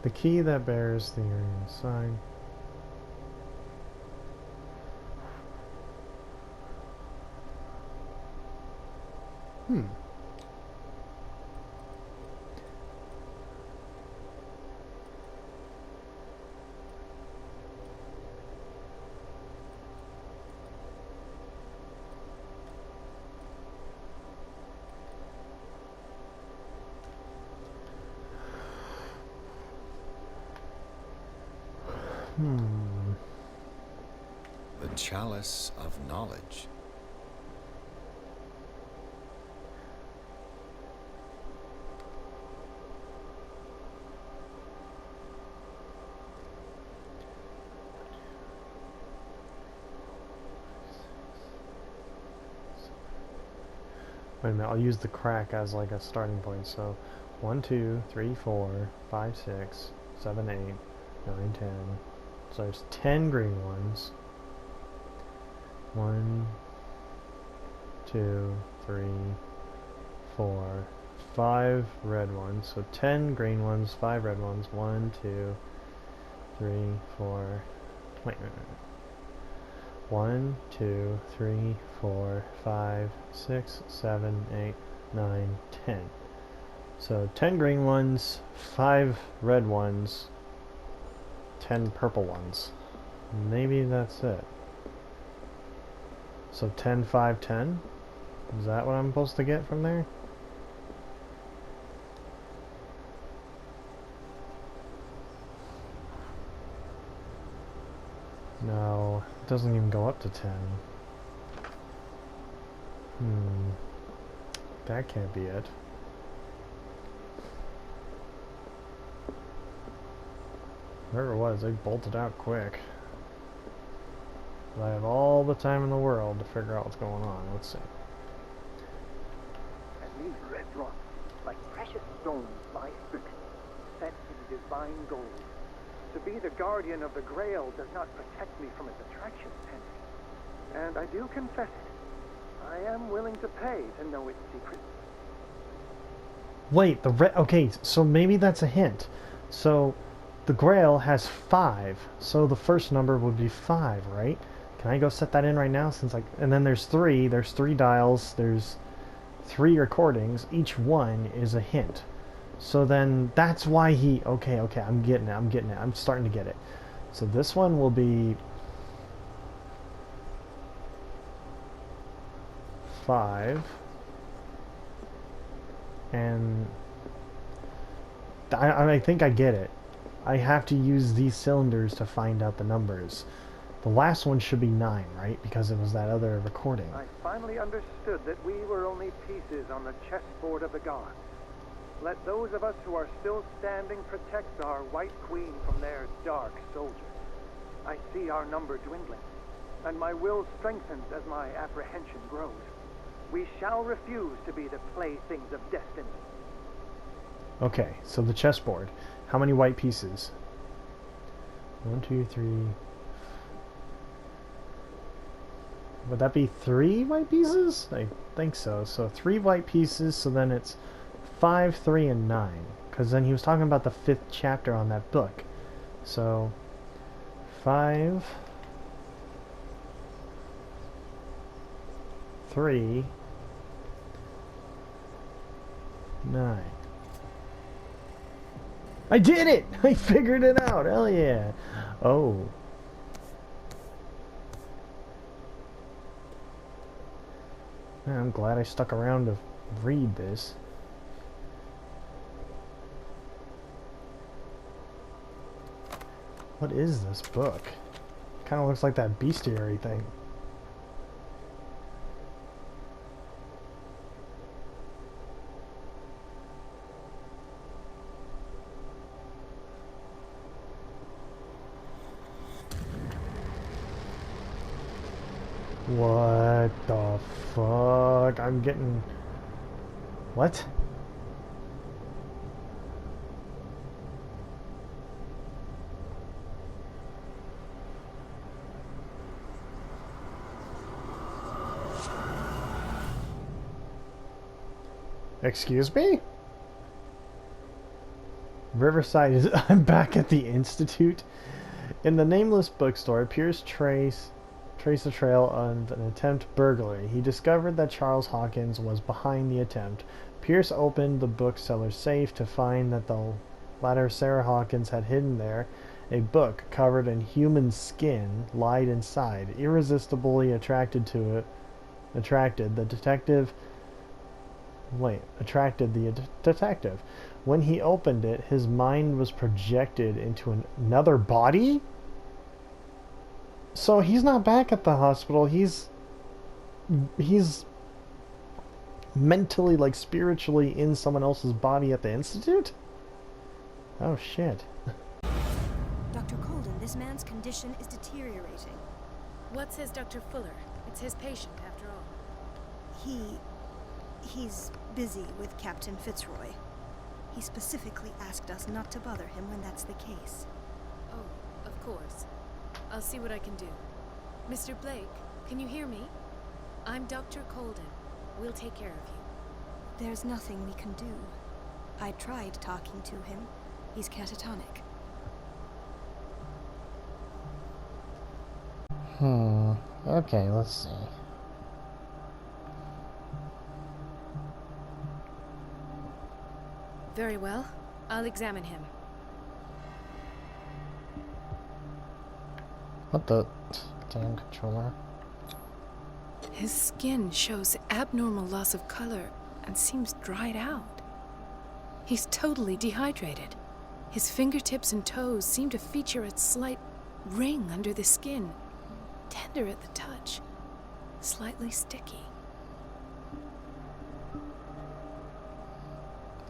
The key that bears the area inside. The chalice of knowledge. Wait a minute, I'll use the crack as like a starting point. So 1, 2, 3, 4, 5, 6, 7, 8, 9, 10. So there's 10 green ones. 1, 2, 3, 4, 5 red ones. So 10 green ones, 5 red ones. 1, 2, 3, 4. Wait a minute. 1, 2, 3, 4, 5, 6, 7, 8, 9, 10. So 10 green ones, 5 red ones, 10 purple ones. Maybe that's it. So 10, 5, 10? Is that what I'm supposed to get from there? No, it doesn't even go up to 10. That can't be it. Whoever it was, they bolted out quick. But I have all the time in the world to figure out what's going on. Let's see. And these red rocks, like precious stones, lie fixed, set in divine gold. To be the guardian of the Grail does not protect me from its attractions, Henry. And I do confess it. I am willing to pay to know its secrets. Wait, okay, so maybe that's a hint. So, the Grail has 5, so the first number would be 5, right? Can I go set that in right now? And then there's 3 dials, there's 3 recordings, each one is a hint. So then, that's why okay, I'm getting it, I'm starting to get it. So this one will be 5, and I think I get it. I have to use these cylinders to find out the numbers. The last one should be 9, right? Because it was that other recording. I finally understood that we were only pieces on the chessboard of the gods. Let those of us who are still standing protect our White Queen from their dark soldiers. I see our number dwindling, and my will strengthens as my apprehension grows. We shall refuse to be the playthings of destiny. Okay, so the chessboard. How many white pieces? 1, 2, 3. Would that be 3 white pieces? I think so. So 3 white pieces, so then it's 5, 3, and 9. Because then he was talking about the 5th chapter on that book. So 5, 3, 9. I did it! I figured it out! Hell yeah! Oh. I'm glad I stuck around to read this. What is this book? Kind of looks like that bestiary thing. What the fuck? I'm getting... What? Excuse me? Riverside is... I'm back at the Institute. In the nameless bookstore, Pierce traced a trail on an attempt burglary. He discovered that Charles Hawkins was behind the attempt. Pierce opened the bookseller's safe to find that the latter Sarah Hawkins had hidden there. A book covered in human skin lied inside. Irresistibly attracted the detective. When he opened it, his mind was projected into another body? So he's not back at the hospital. He's mentally, like spiritually in someone else's body at the Institute? Oh shit. Dr. Colden, this man's condition is deteriorating. What says Dr. Fuller? It's his patient, after all. He's busy with Captain Fitzroy. He specifically asked us not to bother him when that's the case. Oh, of course. I'll see what I can do. Mr. Blake, can you hear me? I'm Dr. Colden. We'll take care of you. There's nothing we can do. I tried talking to him. He's catatonic. Okay, let's see. Very well. I'll examine him. What the damn controller? His skin shows abnormal loss of color and seems dried out. He's totally dehydrated. His fingertips and toes seem to feature a slight ring under the skin. Tender at the touch. Slightly sticky.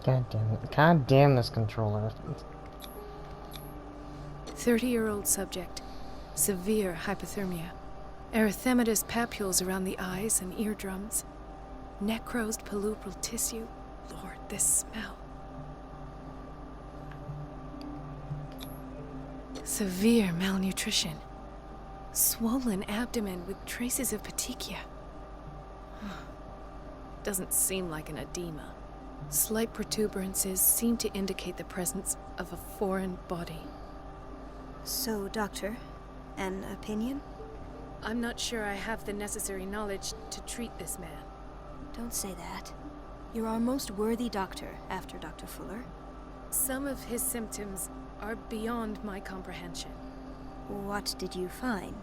God damn it. God damn this controller. 30-year-old subject. Severe hypothermia. Erythematous papules around the eyes and eardrums. Necrosed palpebral tissue. Lord, this smell. Severe malnutrition. Swollen abdomen with traces of petechia. Doesn't seem like an edema. Slight protuberances seem to indicate the presence of a foreign body. So, Doctor, an opinion? I'm not sure I have the necessary knowledge to treat this man. Don't say that. You're our most worthy doctor after Dr. Fuller. Some of his symptoms are beyond my comprehension. What did you find?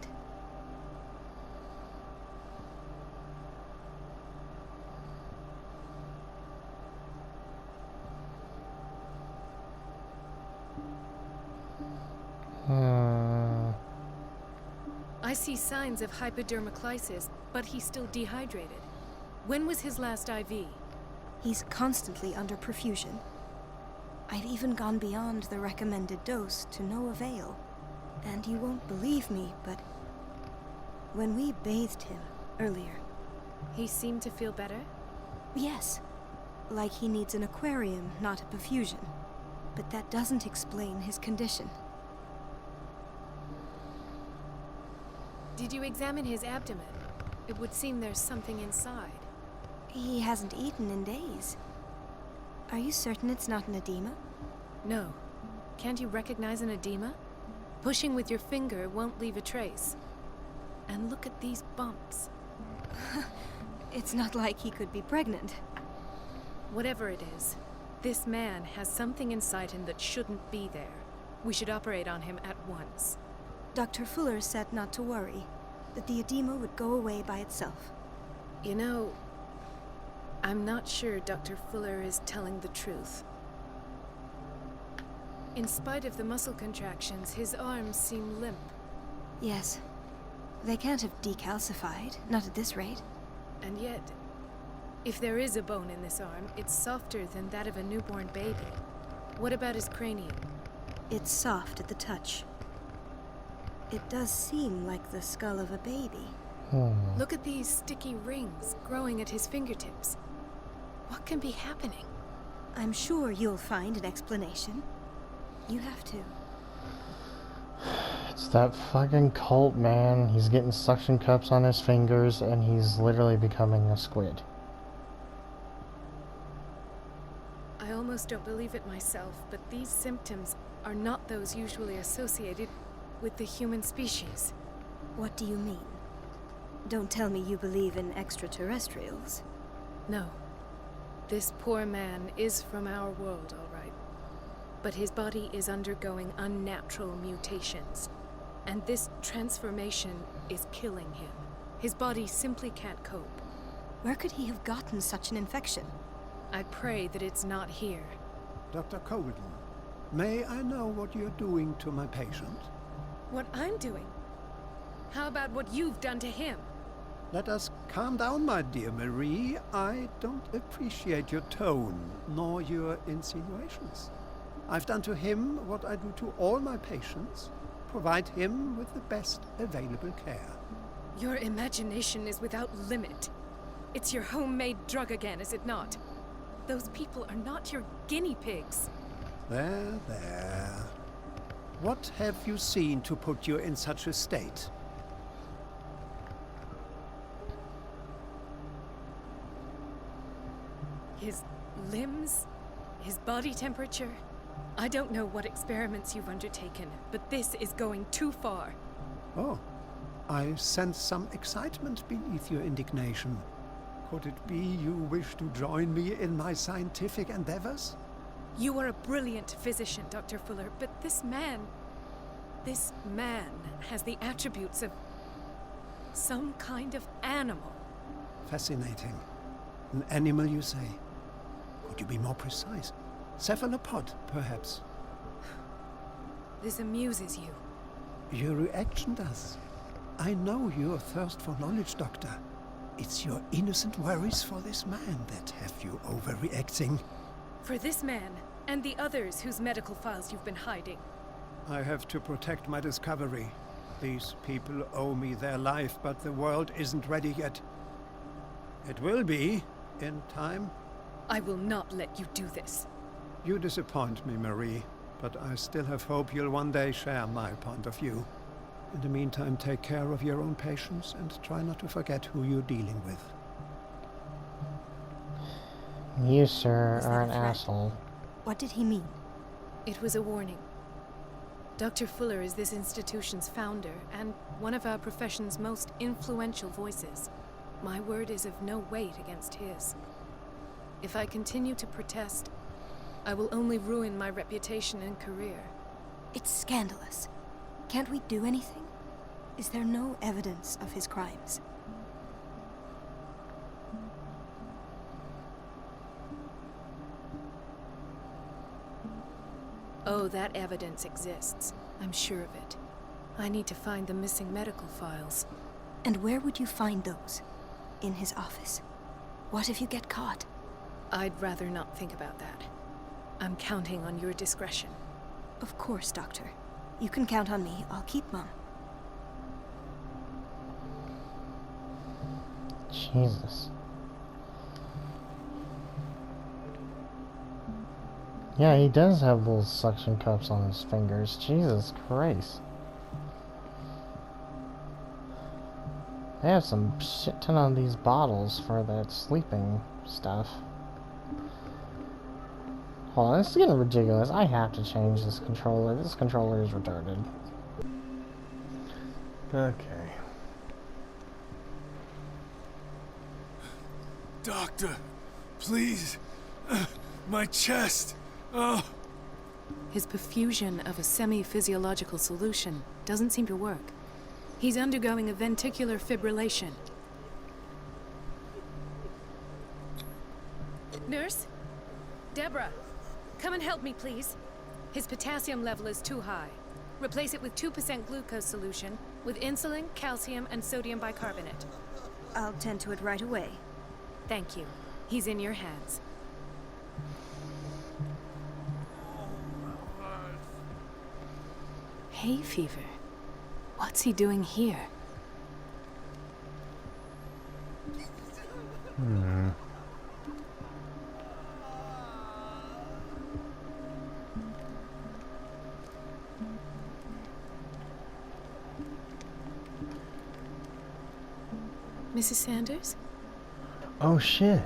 I see signs of hypodermoclysis, but he's still dehydrated. When was his last IV? He's constantly under perfusion. I've even gone beyond the recommended dose to no avail. And you won't believe me, but when we bathed him earlier... He seemed to feel better? Yes. Like he needs an aquarium, not a perfusion. But that doesn't explain his condition. Did you examine his abdomen? It would seem there's something inside. He hasn't eaten in days. Are you certain it's not an edema? No. Can't you recognize an edema? Pushing with your finger won't leave a trace. And look at these bumps. It's not like he could be pregnant. Whatever it is, this man has something inside him that shouldn't be there. We should operate on him at once. Dr. Fuller said not to worry, that the edema would go away by itself. You know, I'm not sure Dr. Fuller is telling the truth. In spite of the muscle contractions, his arms seem limp. Yes. They can't have decalcified, not at this rate. And yet, if there is a bone in this arm, it's softer than that of a newborn baby. What about his cranium? It's soft at the touch. It does seem like the skull of a baby. Look at these sticky rings growing at his fingertips. What can be happening? I'm sure you'll find an explanation. You have to. It's that fucking cult, man. He's getting suction cups on his fingers and he's literally becoming a squid. I almost almost don't believe it myself, but these symptoms are not those usually associated with the human species. What do you mean? Don't tell me you believe in extraterrestrials. No. This poor man is from our world, all right. But his body is undergoing unnatural mutations. And this transformation is killing him. His body simply can't cope. Where could he have gotten such an infection? I pray that it's not here. Dr. Colden, may I know what you're doing to my patient? What I'm doing? How about what you've done to him? Let us calm down, my dear Marie. I don't appreciate your tone, nor your insinuations. I've done to him what I do to all my patients. Provide him with the best available care. Your imagination is without limit. It's your homemade drug again, is it not? Those people are not your guinea pigs. There, there. What have you seen to put you in such a state? His limbs? His body temperature? I don't know what experiments you've undertaken, but this is going too far. Oh, I sense some excitement beneath your indignation. Could it be you wish to join me in my scientific endeavors? You are a brilliant physician, Dr. Fuller, but this man has the attributes of some kind of animal. Fascinating. An animal, you say? Could you be more precise? Cephalopod, perhaps? This amuses you. Your reaction does. I know your thirst for knowledge, Doctor. It's your innocent worries for this man that have you overreacting. For this man, and the others whose medical files you've been hiding. I have to protect my discovery. These people owe me their life, but the world isn't ready yet. It will be, in time. I will not let you do this. You disappoint me, Marie, but I still have hope you'll one day share my point of view. In the meantime, take care of your own patients and try not to forget who you're dealing with. You, sir, Was that are a an threat? asshole. What did he mean? It was a warning. Dr. Fuller is this institution's founder, and one of our profession's most influential voices. My word is of no weight against his. If I continue to protest, I will only ruin my reputation and career. It's scandalous. Can't we do anything? Is there no evidence of his crimes? Oh, that evidence exists. I'm sure of it. I need to find the missing medical files. And where would you find those? In his office? What if you get caught? I'd rather not think about that. I'm counting on your discretion. Of course, Doctor. You can count on me. I'll keep mum. Jesus. Yeah, he does have little suction cups on his fingers. Jesus Christ. They have some shit ton of these bottles for that sleeping stuff. Hold on, this is getting ridiculous. I have to change this controller. This controller is retarded. Okay. Doctor, please. My chest. Oh. His perfusion of a semi-physiological solution doesn't seem to work. He's undergoing a ventricular fibrillation. Nurse? Deborah, come and help me, please. His potassium level is too high. Replace it with 2% glucose solution with insulin, calcium, and sodium bicarbonate. I'll tend to it right away. Thank you. He's in your hands. Hay fever. What's he doing here? Mrs. Sanders? Oh shit.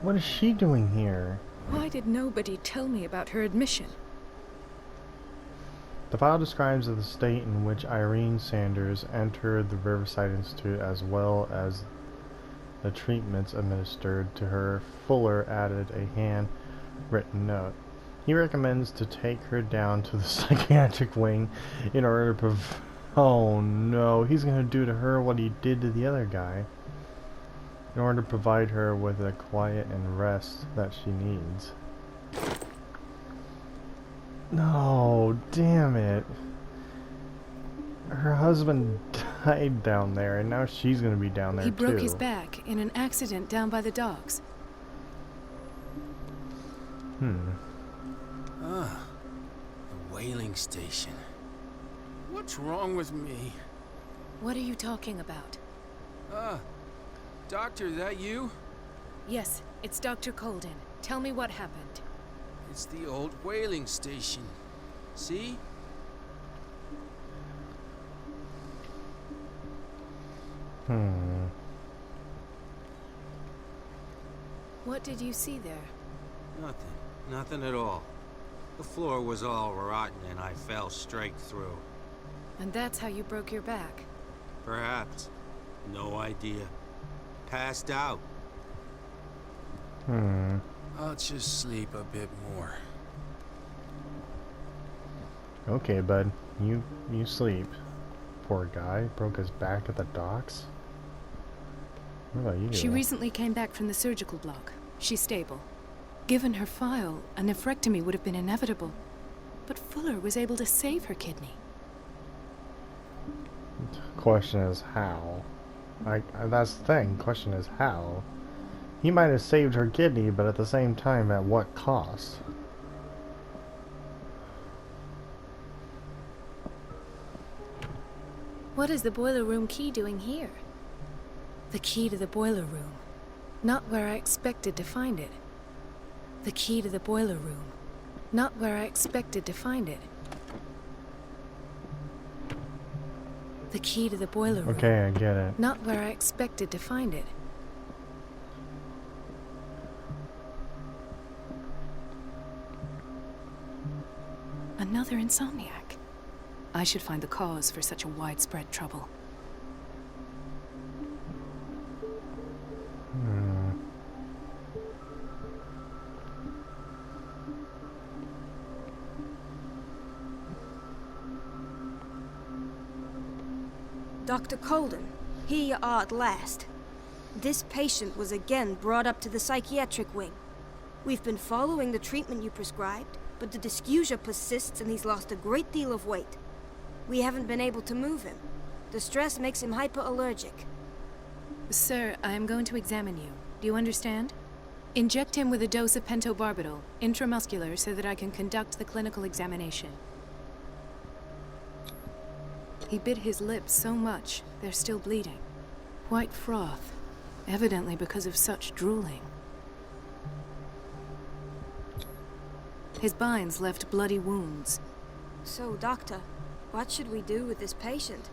What is she doing here? Why did nobody tell me about her admission? The file describes the state in which Irene Sanders entered the Riverside Institute as well as the treatments administered to her. Fuller added a handwritten note. He recommends to take her down to the psychiatric wing in order to oh no, he's gonna do to her what he did to the other guy. In order to provide her with the quiet and rest that she needs. No, damn it. Her husband died down there, and now she's gonna be down there too. He broke his back in an accident down by the docks. Ah, the whaling station. What's wrong with me? What are you talking about? Doctor, that you? Yes, it's Dr. Colden. Tell me what happened. It's the old whaling station. See? What did you see there? Nothing. Nothing at all. The floor was all rotten and I fell straight through. And that's how you broke your back? Perhaps. No idea. Passed out. I'll just sleep a bit more. Okay, bud. You sleep. Poor guy. Broke his back at the docks. What about you? She recently came back from the surgical block. She's stable. Given her file, a nephrectomy would have been inevitable. But Fuller was able to save her kidney. Question is how. That's the thing. Question is how. He might have saved her kidney, but at the same time, at what cost? What is the boiler room key doing here? The key to the boiler room. Not where I expected to find it. The key to the boiler room. Not where I expected to find it. The key to the boiler room. Okay, I get it. Not where I expected to find it. Another insomniac. I should find the cause for such a widespread trouble. Dr. Colden, here you are at last. This patient was again brought up to the psychiatric wing. We've been following the treatment you prescribed, but the dysgeusia persists and he's lost a great deal of weight. We haven't been able to move him. The stress makes him hyperallergic. Sir, I am going to examine you. Do you understand? Inject him with a dose of pentobarbital, intramuscular, so that I can conduct the clinical examination. He bit his lips so much, they're still bleeding. White froth, evidently because of such drooling. His binds left bloody wounds. So, Doctor, what should we do with this patient?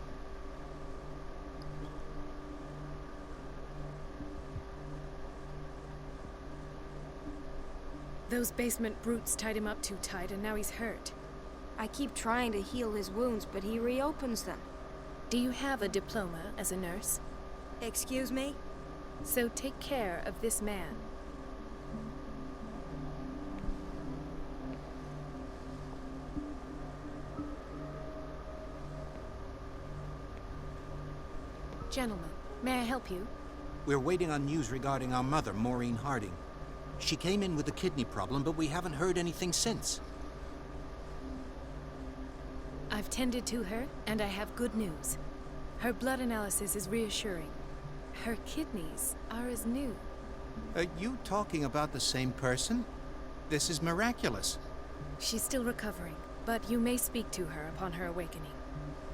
Those basement brutes tied him up too tight, and now he's hurt. I keep trying to heal his wounds, but he reopens them. Do you have a diploma as a nurse? Excuse me? So take care of this man. Gentlemen, may I help you? We're waiting on news regarding our mother, Maureen Harding. She came in with a kidney problem, but we haven't heard anything since. I've tended to her, and I have good news. Her blood analysis is reassuring. Her kidneys are as new. Are you talking about the same person? This is miraculous. She's still recovering, but you may speak to her upon her awakening.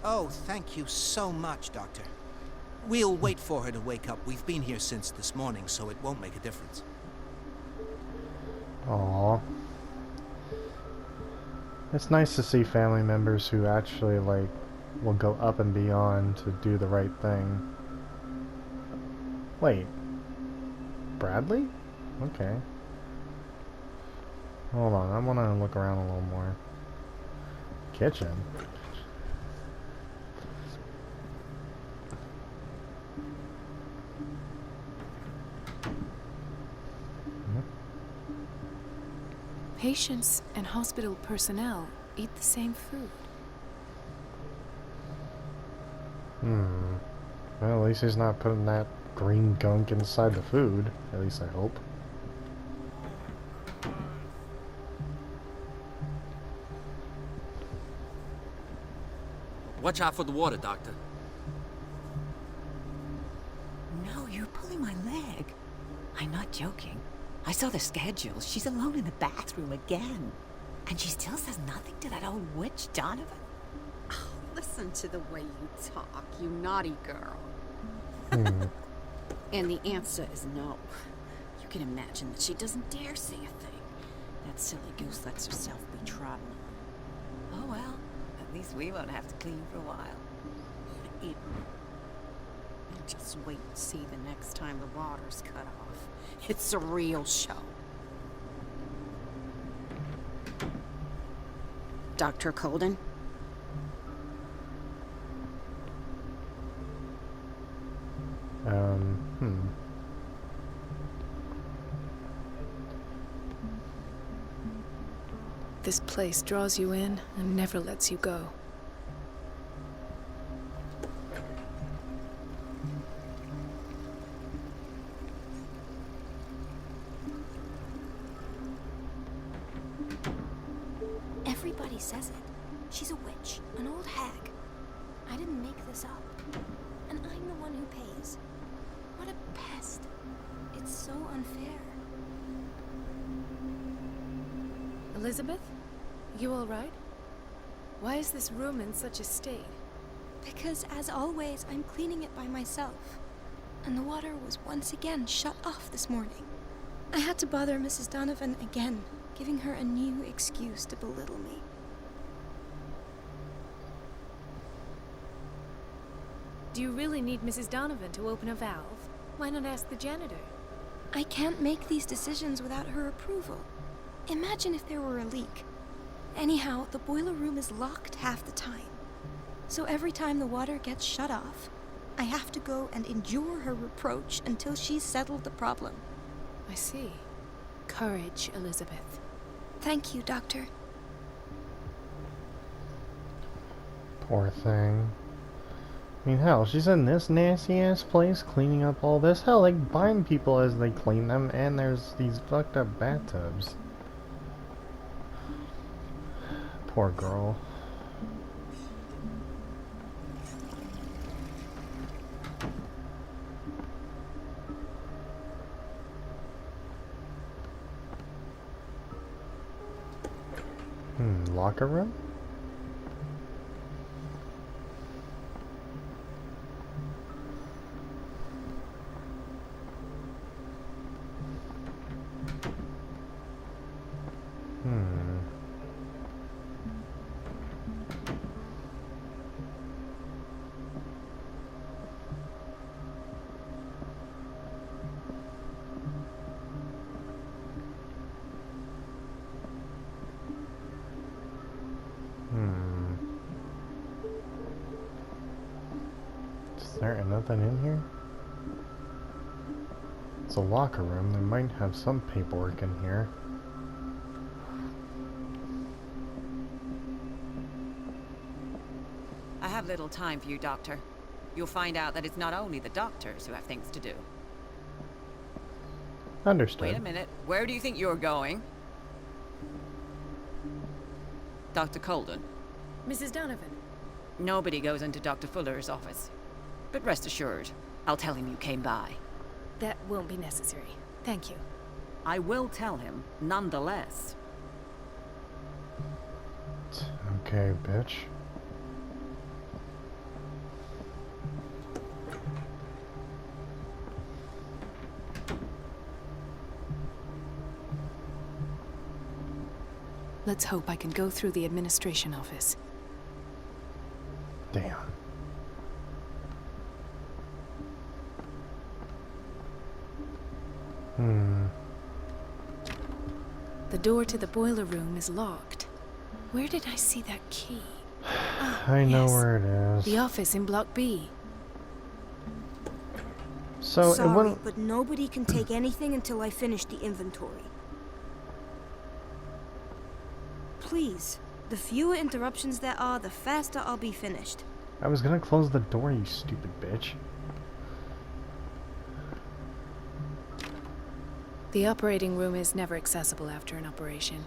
Oh, thank you so much, Doctor. We'll wait for her to wake up. We've been here since this morning, so it won't make a difference. Aww. It's nice to see family members who actually, like, will go up and beyond to do the right thing. Wait. Bradley? okay. Hold on, I want to look around a little more. Kitchen? Patients and hospital personnel eat the same food. Hmm. Well, at least he's not putting that green gunk inside the food. At least I hope. Watch out for the water, Doctor. No, you're pulling my leg. I'm not joking. I saw the schedule. She's alone in the bathroom again. And she still says nothing to that old witch, Donovan. Oh, listen to the way you talk, you naughty girl. And the answer is no. You can imagine that she doesn't dare say a thing. That silly goose lets herself be trodden on. Oh well, at least we won't have to clean for a while. You just wait and see the next time the water's cut off. It's a real show. Dr. Colden? This place draws you in and never lets you go. Everybody says it. She's a witch, an old hag. I didn't make this up. And I'm the one who pays. What a pest. It's so unfair. Elizabeth? You all right? Why is this room in such a state? Because, as always, I'm cleaning it by myself. And the water was once again shut off this morning. I had to bother Mrs. Donovan again, giving her a new excuse to belittle me. Do you really need Mrs. Donovan to open a valve? Why not ask the janitor? I can't make these decisions without her approval. Imagine if there were a leak. Anyhow, the boiler room is locked half the time. So every time the water gets shut off, I have to go and endure her reproach until she's settled the problem. I see. Courage, Elizabeth. Thank you, Doctor. Poor thing. I mean, hell, she's in this nasty-ass place cleaning up all this. Hell, they bind people as they clean them, and there's these fucked up bathtubs. Poor girl. Locker room? Is there nothing in here? It's a locker room. They might have some paperwork in here. I have little time for you, Doctor. You'll find out that it's not only the doctors who have things to do. Understood. Wait a minute. Where do you think you're going? Dr. Colden. Mrs. Donovan. Nobody goes into Dr. Fuller's office. But rest assured, I'll tell him you came by. That won't be necessary. Thank you. I will tell him, nonetheless. Okay, bitch. Let's hope I can go through the administration office. Damn. The door to the boiler room is locked. Where did I see that key? I know yes. where it is. The office in Block B. So it Sorry, wouldn't. but nobody can take anything until I finish the inventory. Please, the fewer interruptions there are, the faster I'll be finished. I was gonna close the door, you stupid bitch. The operating room is never accessible after an operation.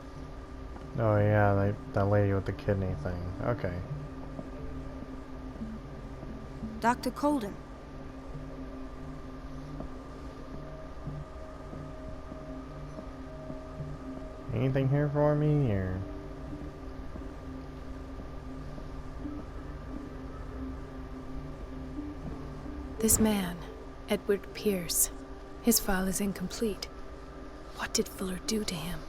Oh yeah, that lady with the kidney thing. Okay. Dr. Colden. Anything here for me, or? This man, Edward Pierce, his file is incomplete. What did Fuller do to him?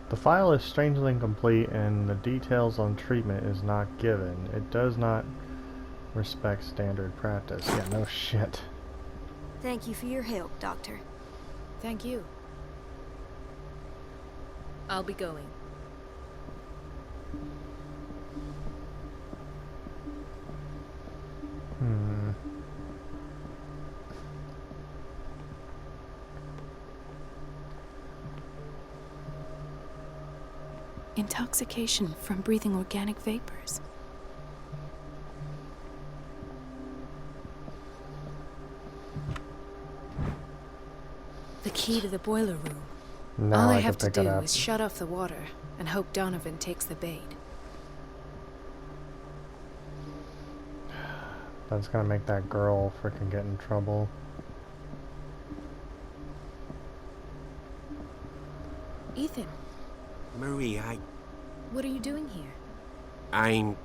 The file is strangely incomplete and the details on treatment is not given. It does not respect standard practice. Yeah, no shit. Thank you for your help, Doctor. Thank you. I'll be going. Intoxication from breathing organic vapors. The key to the boiler room. Now All I can have to pick it do up. is shut off the water and hope Donovan takes the bait. That's gonna make that girl frickin' get in trouble. Ethan, Marie, what are you doing here? I'm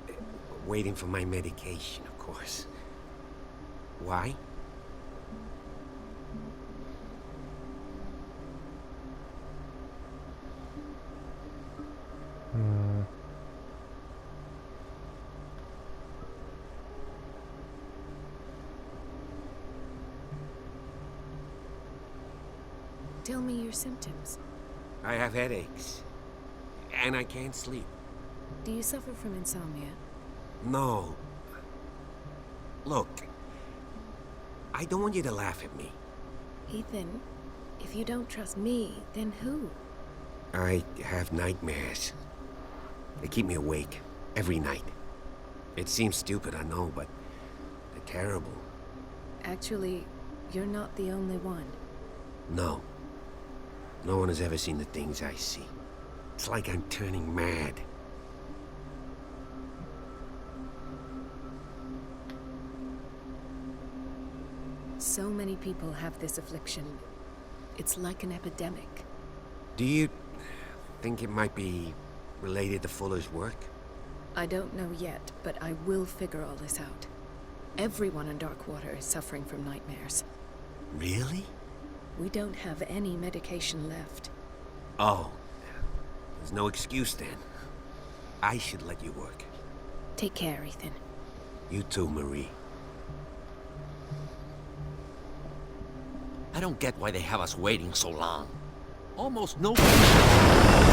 waiting for my medication, of course. Why? Tell me your symptoms. I have headaches. And I can't sleep. Do you suffer from insomnia? No. Look, I don't want you to laugh at me. Ethan, if you don't trust me, then who? I have nightmares. They keep me awake every night. It seems stupid, I know, but they're terrible. Actually, you're not the only one. No. No one has ever seen the things I see. It's like I'm turning mad. So many people have this affliction. It's like an epidemic. Do you think it might be related to Fuller's work? I don't know yet, but I will figure all this out. Everyone in Darkwater is suffering from nightmares. Really? We don't have any medication left. Oh. There's no excuse then. I should let you work. Take care, Ethan. You too, Marie. I don't get why they have us waiting so long. Almost no patience.